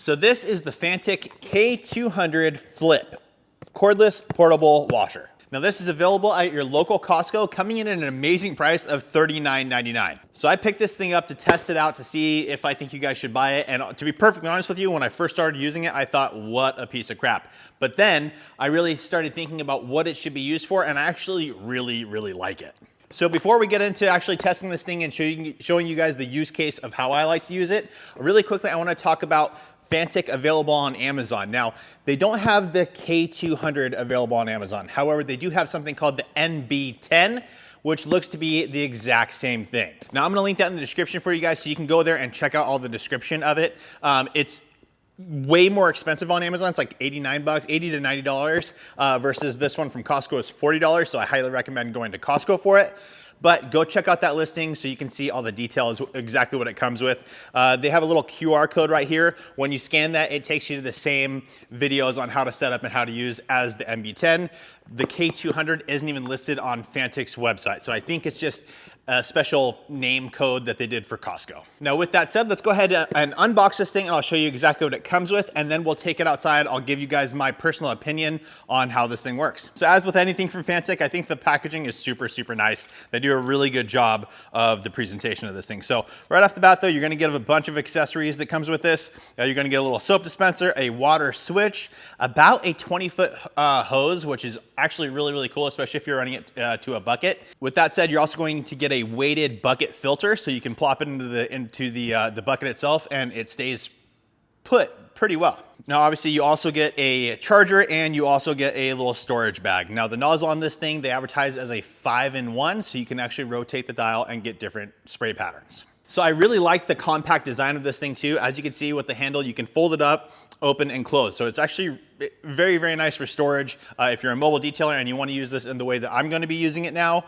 So this is the Fanttik K200 Flip cordless portable washer. Now this is available at your local Costco, coming in at an amazing price of $39.99. So I picked this thing up to test it out to see if I think you guys should buy it. And to be perfectly honest with you, when I first started using it, I thought, what a piece of crap. But then I really started thinking about what it should be used for, and I actually really like it. So before we get into actually testing this thing and showing you guys the use case of how I like to use it, really quickly I want to talk about Fanttik available on Amazon. Now, they don't have the K200 available on Amazon. However, they do have something called the NB10, which looks to be the exact same thing. Now, I'm gonna link that in the description for you guys so you can go there and check out all the description of it. It's way more expensive on Amazon. It's like 89 bucks, $80 to $90, versus this one from Costco is $40. So I highly recommend going to Costco for it. But go check out that listing so you can see all the details, exactly what it comes with. They have a little QR code right here. When you scan that, it takes you to the same videos on how to set up and how to use as the MB10. The K200 isn't even listed on Fantik's website. So I think it's just a special name code that they did for Costco. Now with that said, let's go ahead and unbox this thing and I'll show you exactly what it comes with, and then we'll take it outside. I'll give you guys my personal opinion on how this thing works. So as with anything from Fanttik, I think the packaging is super nice. They do a really good job of the presentation of this thing. So right off the bat though, you're gonna get a bunch of accessories that comes with this. You're gonna get a little soap dispenser, a water switch, about a 20-foot hose, which is actually really cool, especially if you're running it to a bucket. With that said, you're also going to get a weighted bucket filter, so you can plop it into the bucket itself and it stays put pretty well. Now obviously you also get a charger and you also get a little storage bag. Now the nozzle on this thing, they advertise as a 5-in-1, so you can actually rotate the dial and get different spray patterns. So I really like the compact design of this thing too. As you can see with the handle, you can fold it up, open and close. So it's actually very nice for storage. If you're a mobile detailer and you want to use this in the way that I'm going to be using it now,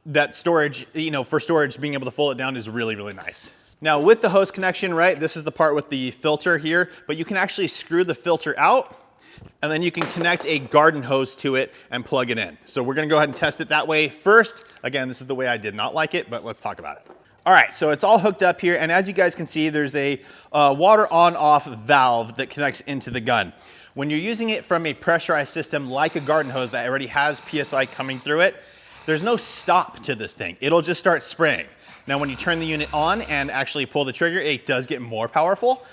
that storage, for storage, being able to fold it down is really nice. Now with the hose connection, right, this is the part with the filter here, but you can actually screw the filter out and then you can connect a garden hose to it and plug it in. So we're gonna go ahead and test it that way first. Again, this is the way I did not like it, but let's talk about it. All right, so it's all hooked up here, and as you guys can see, there's a water on-off valve that connects into the gun. When you're using it from a pressurized system like a garden hose that already has PSI coming through it, there's no stop to this thing. It'll just start spraying. Now, when you turn the unit on and actually pull the trigger, it does get more powerful,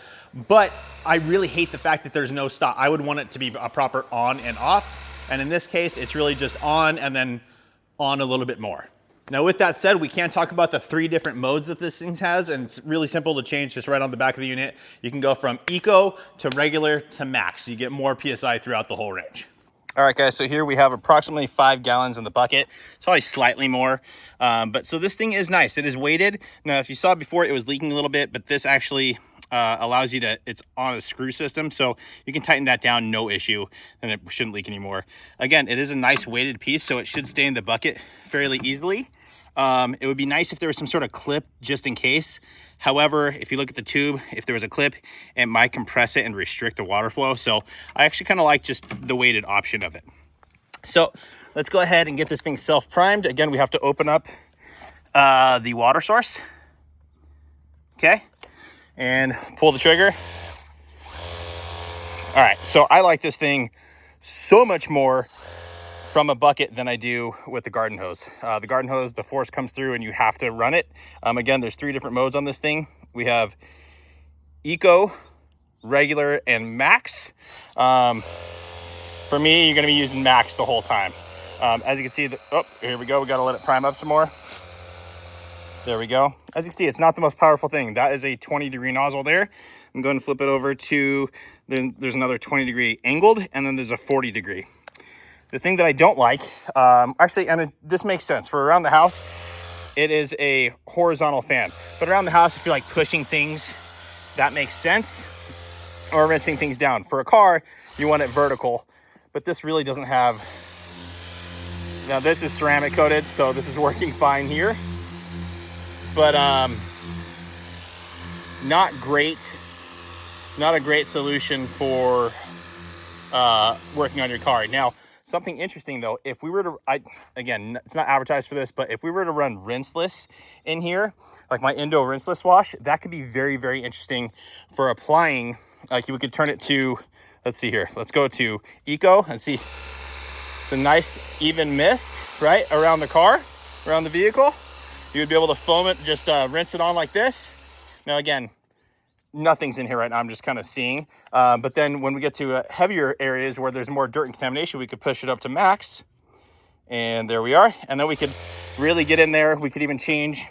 but I really hate the fact that there's no stop. I would want it to be a proper on and off, and in this case, it's really just on and then on a little bit more. Now with that said, we can talk about the 3 different modes that this thing has, and it's really simple to change just right on the back of the unit. You can go from eco to regular to max, so you get more PSI throughout the whole range. All right guys, so here we have approximately 5 gallons in the bucket. It's probably slightly more, but so this thing is nice. It is weighted. Now if you saw before, it was leaking a little bit, but this actually allows you to, it's on a screw system, so you can tighten that down, no issue, and it shouldn't leak anymore. Again, it is a nice weighted piece, so it should stay in the bucket fairly easily. It would be nice if there was some sort of clip just in case. However, if you look at the tube, if there was a clip, it might compress it and restrict the water flow. So I actually kind of like just the weighted option of it. So let's go ahead and get this thing self-primed. Again, we have to open up the water source. Okay, and pull the trigger. All right, so I like this thing so much more from a bucket than I do with the garden hose. The garden hose, the force comes through and you have to run it. Again, there's 3 different modes on this thing. We have eco, regular, and max. For me, you're gonna be using max the whole time. As you can see, here we go. We gotta let it prime up some more. There we go. As you can see, it's not the most powerful thing. That is a 20-degree nozzle there. I'm going to flip it over to, then there's another 20-degree angled, and then there's a 40-degree. The thing that I don't like, actually, and this makes sense, for around the house, it is a horizontal fan. But around the house, if you're like pushing things, that makes sense, or rinsing things down. For a car, you want it vertical, but this really doesn't have, now this is ceramic coated, so this is working fine here. But not a great solution for working on your car. Now, Something interesting though, if we were to, again, it's not advertised for this, but if we were to run Rinseless in here, like my INDO Rinseless wash, that could be very, very interesting for applying. Like we could turn it to, let's see here, let's go to Eco and see. It's a nice even mist, right, around the car, around the vehicle. You would be able to foam it, just rinse it on like this. Now again, nothing's in here right now, I'm just kind of seeing. But then when we get to heavier areas where there's more dirt and contamination, we could push it up to max. And there we are. And then we could really get in there. We could even change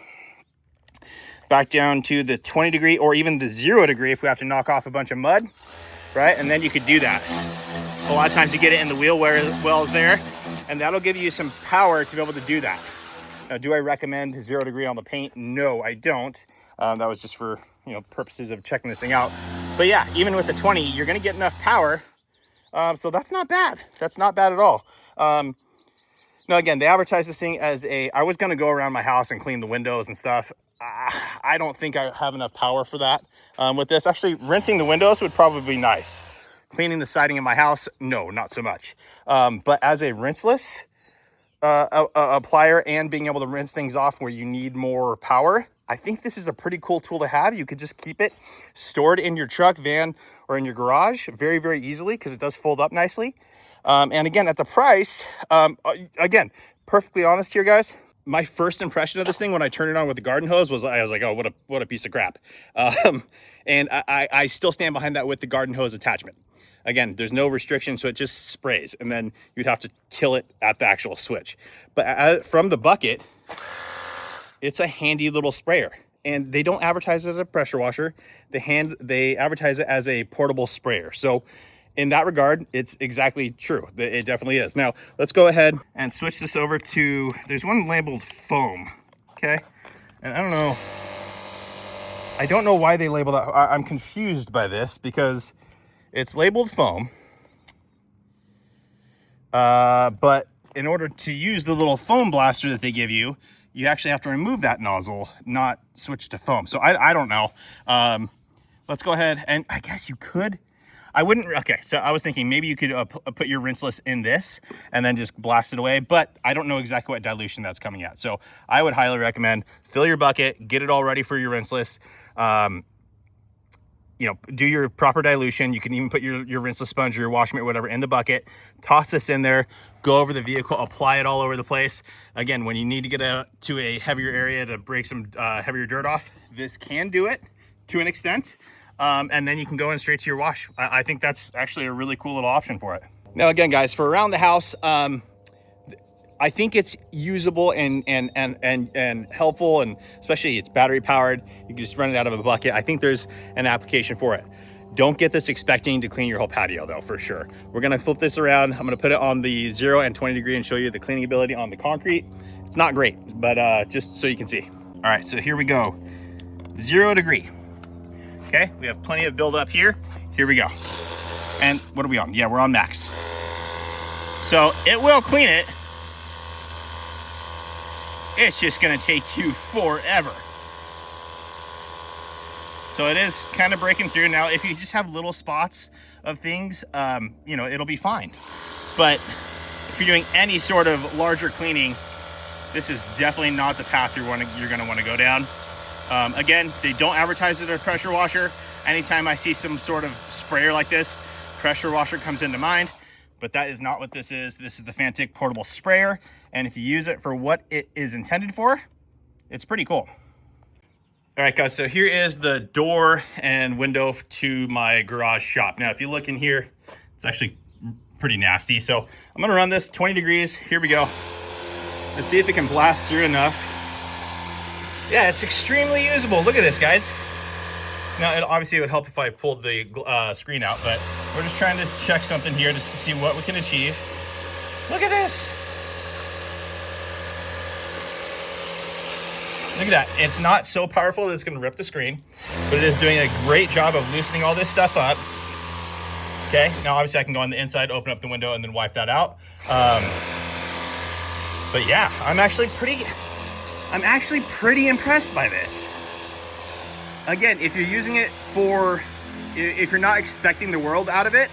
back down to the 20 degree or even the 0 degree if we have to knock off a bunch of mud, right? And then you could do that. A lot of times you get it in the wheel wells there, and that'll give you some power to be able to do that. Now, do I recommend 0 degree on the paint? No, I don't. That was just for, you know, purposes of checking this thing out. But yeah, even with the 20, you're gonna get enough power. So that's not bad. That's not bad at all. Now again, they advertise this thing as I was gonna go around my house and clean the windows and stuff. I don't think I have enough power for that. With this, actually rinsing the windows would probably be nice. Cleaning the siding in my house, no, not so much. But as a rinseless applier and being able to rinse things off where you need more power, I think this is a pretty cool tool to have. You could just keep it stored in your truck, van, or in your garage very, very easily because it does fold up nicely. And again, at the price, again, perfectly honest here, guys, my first impression of this thing when I turned it on with the garden hose was I was like, oh, what a piece of crap. And I still stand behind that with the garden hose attachment. Again, there's no restriction, so it just sprays, and then you'd have to kill it at the actual switch. But from the bucket, it's a handy little sprayer, and they don't advertise it as a pressure washer. They advertise it as a portable sprayer. So in that regard, it's exactly true. It definitely is. Now, let's go ahead and switch this over to, there's one labeled foam, okay? And I don't know why they label that. I'm confused by this because it's labeled foam. But in order to use the little foam blaster that they give you, you actually have to remove that nozzle, not switch to foam. So I don't know. Let's go ahead and I guess you could. I wouldn't, okay, so I was thinking maybe you could put your rinseless in this and then just blast it away, but I don't know exactly what dilution that's coming at. So I would highly recommend fill your bucket, get it all ready for your rinseless. You know, do your proper dilution. You can even put your rinseless sponge or your wash mitt, whatever, in the bucket, toss this in there, go over the vehicle, apply it all over the place. Again, when you need to get to a heavier area to break some heavier dirt off, this can do it to an extent. And then you can go in straight to your wash. I think that's actually a really cool little option for it. Now, again, guys, for around the house, I think it's usable and helpful, and especially it's battery powered. You can just run it out of a bucket. I think there's an application for it. Don't get this expecting to clean your whole patio though, for sure. We're gonna flip this around. I'm gonna put it on the 0 and 20 degree and show you the cleaning ability on the concrete. It's not great, but just so you can see. All right, so here we go. 0 degree. Okay, we have plenty of buildup here. Here we go. And what are we on? Yeah, we're on max. So it will clean it. It's just gonna take you forever. So it is kind of breaking through. Now, if you just have little spots of things, you know, it'll be fine. But if you're doing any sort of larger cleaning, this is definitely not the path you're gonna wanna go down. Again, they don't advertise it as a pressure washer. Anytime I see some sort of sprayer like this, pressure washer comes into mind, but that is not what this is. This is the Fanttik portable sprayer. And if you use it for what it is intended for, it's pretty cool. All right, guys, so here is the door and window to my garage shop. Now, if you look in here, it's actually pretty nasty. So I'm gonna run this 20 degrees. Here we go. Let's see if it can blast through enough. Yeah, it's extremely usable. Look at this, guys. Now, obviously it would help if I pulled the screen out, but we're just trying to check something here just to see what we can achieve. Look at this. Look at that. It's not so powerful that it's gonna rip the screen, but it is doing a great job of loosening all this stuff up. Okay, now obviously I can go on the inside, open up the window, and then wipe that out. But yeah, I'm actually pretty impressed by this. Again, if you're using it for, if you're not expecting the world out of it,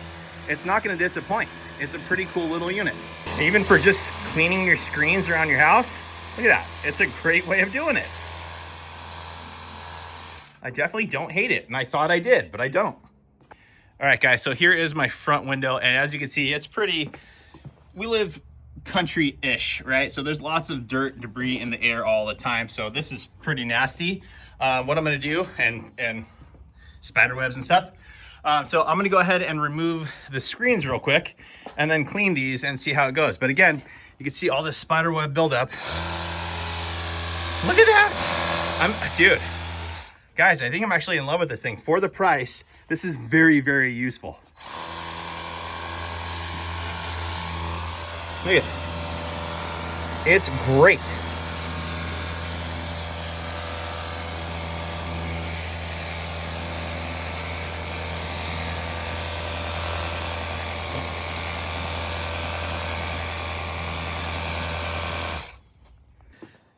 it's not gonna disappoint. It's a pretty cool little unit. Even for just cleaning your screens around your house, look at that. It's a great way of doing it. I definitely don't hate it, and I thought I did, but I don't. All right, guys, so here is my front window, and as you can see, it's pretty, we live country-ish, right? So there's lots of dirt, debris in the air all the time, so this is pretty nasty. What I'm gonna do, and spider webs and stuff, so I'm gonna go ahead and remove the screens real quick, and then clean these and see how it goes. But again, you can see all this spider web buildup. Look at that! Dude, guys, I think I'm actually in love with this thing. For the price, this is very, very useful. Look at it. It's great.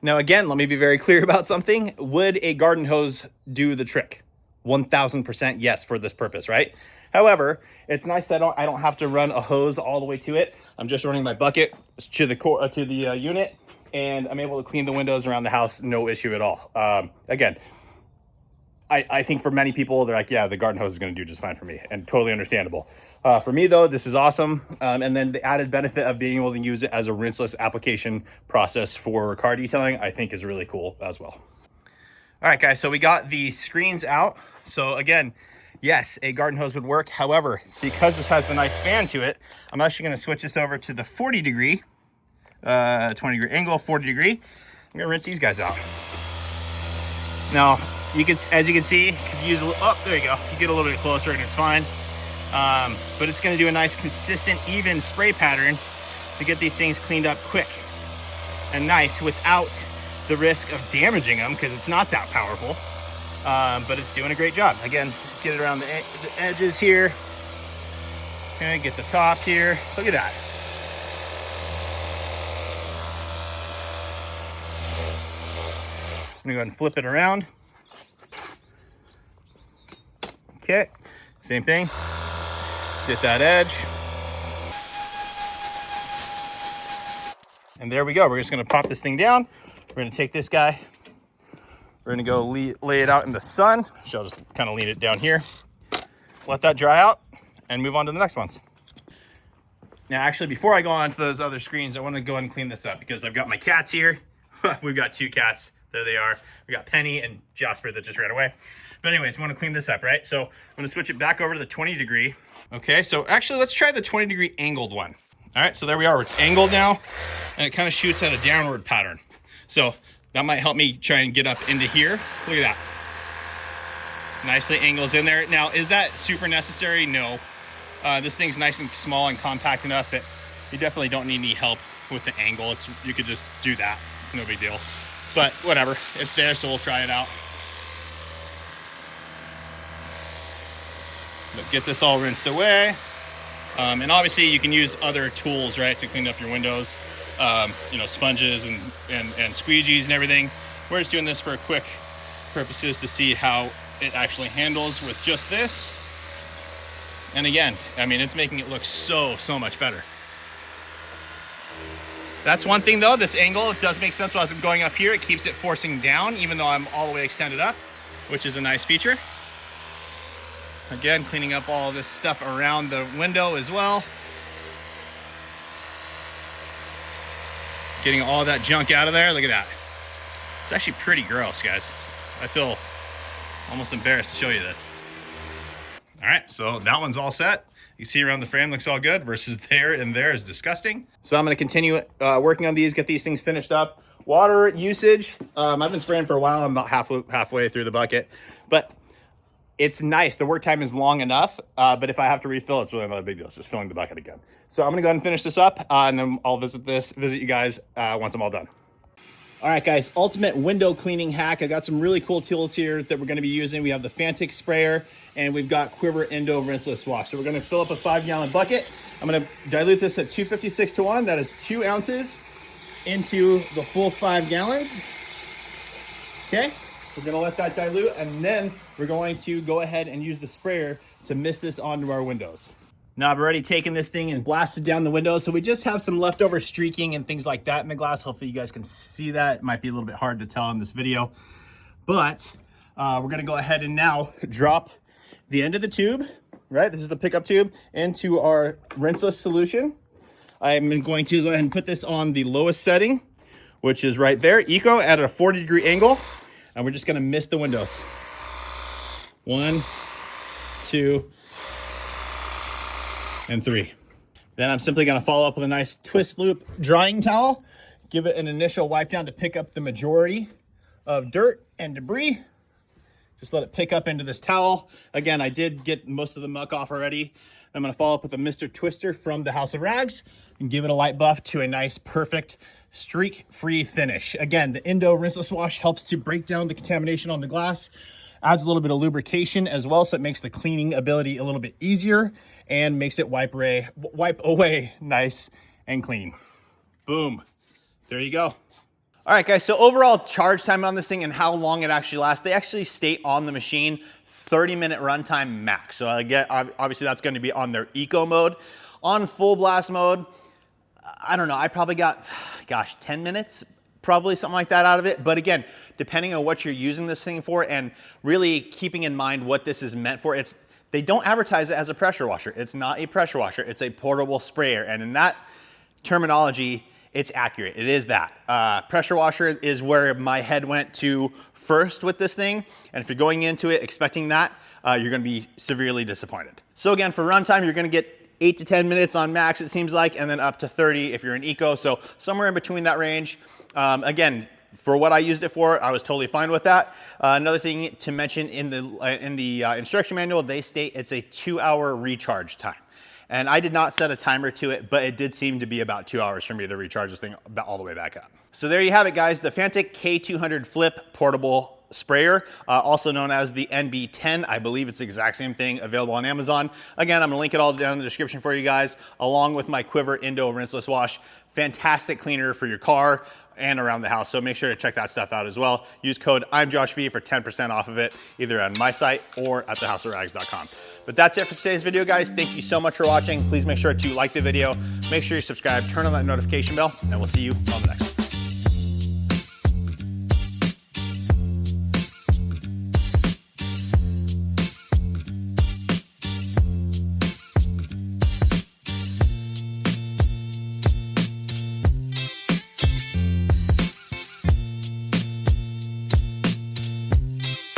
Now again, let me be very clear about something. Would a garden hose do the trick? 1000% yes for this purpose, right? However, it's nice that I don't have to run a hose all the way to it. I'm just running my bucket to the unit, and I'm able to clean the windows around the house, no issue at all. Again, I think for many people, they're like, yeah, the garden hose is going to do just fine for me, and totally understandable. For me though, this is awesome. And then the added benefit of being able to use it as a rinseless application process for car detailing, I think is really cool as well. All right, guys, so we got the screens out. So again, yes, a garden hose would work. However, because this has the nice fan to it, I'm actually going to switch this over to the 40 degree, 20 degree angle, 40 degree. I'm going to rinse these guys out. Now, as you can see, if you use a little, oh, there you go. You get a little bit closer and it's fine. But it's going to do a nice, consistent, even spray pattern to get these things cleaned up quick and nice without the risk of damaging them, because it's not that powerful. But it's doing a great job. Again, get it around the edges here. Okay, get the top here. Look at that. I'm gonna go ahead and flip it around. Okay, same thing. Get that edge. And there we go. We're just gonna pop this thing down. We're gonna take this guy. We're gonna go lay it out in the sun. So I'll just kind of lean it down here. Let that dry out and move on to the next ones. Now, actually, before I go on to those other screens, I wanna go ahead and clean this up because I've got my cats here. We've got two cats. There they are. We got Penny and Jasper that just ran away. But anyways, we want to clean this up, right? So I'm going to switch it back over to the 20 degree. Okay, so actually let's try the 20 degree angled one. All right, so there we are. It's angled now, and it kind of shoots at a downward pattern. So that might help me try and get up into here. Look at that. Nicely angles in there. Now, is that super necessary? No. This thing's nice and small and compact enough that you definitely don't need any help with the angle. You could just do that. It's no big deal. But whatever, it's there, so we'll try it out. But get this all rinsed away. And obviously you can use other tools, right, to clean up your windows. You know, sponges and squeegees and everything. We're just doing this for quick purposes to see how it actually handles with just this. And again, I mean, it's making it look so much better. That's one thing though, this angle, it does make sense. So as I'm going up here, it keeps it forcing down, even though I'm all the way extended up, which is a nice feature. Again, cleaning up all this stuff around the window as well. Getting all that junk out of there, look at that. It's actually pretty gross, guys. I feel almost embarrassed to show you this. All right, so that one's all set. You see around the frame looks all good versus there and there is disgusting. So I'm gonna continue working on these, get these things finished up. Water usage, I've been spraying for a while. I'm about halfway through the bucket, but it's nice. The work time is long enough, but if I have to refill, it's really not a big deal. It's just filling the bucket again. So I'm gonna go ahead and finish this up and then I'll visit you guys once I'm all done. All right, guys, ultimate window cleaning hack. I got some really cool tools here that we're gonna be using. We have the Fanttik sprayer and we've got QUIVR INDO rinseless wash. So we're gonna fill up a 5-gallon bucket. I'm gonna dilute this at 256:1. That is 2 ounces into the full 5 gallons. Okay, we're gonna let that dilute and then we're going to go ahead and use the sprayer to mist this onto our windows. Now I've already taken this thing and blasted down the window, so we just have some leftover streaking and things like that in the glass. Hopefully you guys can see that. It might be a little bit hard to tell in this video, but we're gonna go ahead and now drop the end of the tube, right? This is the pickup tube, into our rinseless solution. I'm going to go ahead and put this on the lowest setting, which is right there, eco, at a 40-degree angle, and we're just gonna mist the windows. 1, 2, and 3. Then I'm simply gonna follow up with a nice twist loop drying towel, give it an initial wipe down to pick up the majority of dirt and debris. Just let it pick up into this towel. Again, I did get most of the muck off already. I'm gonna follow up with a Mr. Twister from the House of Rags and give it a light buff to a nice, perfect, streak-free finish. Again, the INDO rinseless wash helps to break down the contamination on the glass, adds a little bit of lubrication as well, so it makes the cleaning ability a little bit easier and makes it wipe away nice and clean. Boom, there you go. All right, guys, so overall charge time on this thing and how long it actually lasts, they actually state on the machine 30-minute runtime max. So again, obviously that's gonna be on their eco mode. On full blast mode, I don't know, I probably got, gosh, 10 minutes, probably something like that out of it. But again, depending on what you're using this thing for and really keeping in mind what this is meant for, they don't advertise it as a pressure washer. It's not a pressure washer, it's a portable sprayer. And in that terminology, it's accurate, it is that. Pressure washer is where my head went to first with this thing. And if you're going into it expecting that, you're gonna be severely disappointed. So again, for runtime, you're gonna get 8 to 10 minutes on max, it seems like, and then up to 30 if you're an eco. So somewhere in between that range. Again, for what I used it for, I was totally fine with that. Another thing to mention in the instruction manual, they state it's a 2-hour recharge time. And I did not set a timer to it, but it did seem to be about 2 hours for me to recharge this thing all the way back up. So there you have it, guys. The Fanttik K200 Flip Portable Sprayer, also known as the NB10. I believe it's the exact same thing, available on Amazon. Again, I'm gonna link it all down in the description for you guys, along with my QUIVR INDO rinseless wash. Fantastic cleaner for your car and around the house. So make sure to check that stuff out as well. Use code I'mJoshV for 10% off of it, either on my site or at thehouseofrags.com. But that's it for today's video, guys. Thank you so much for watching. Please make sure to like the video, make sure you subscribe, turn on that notification bell, and we'll see you on the next one.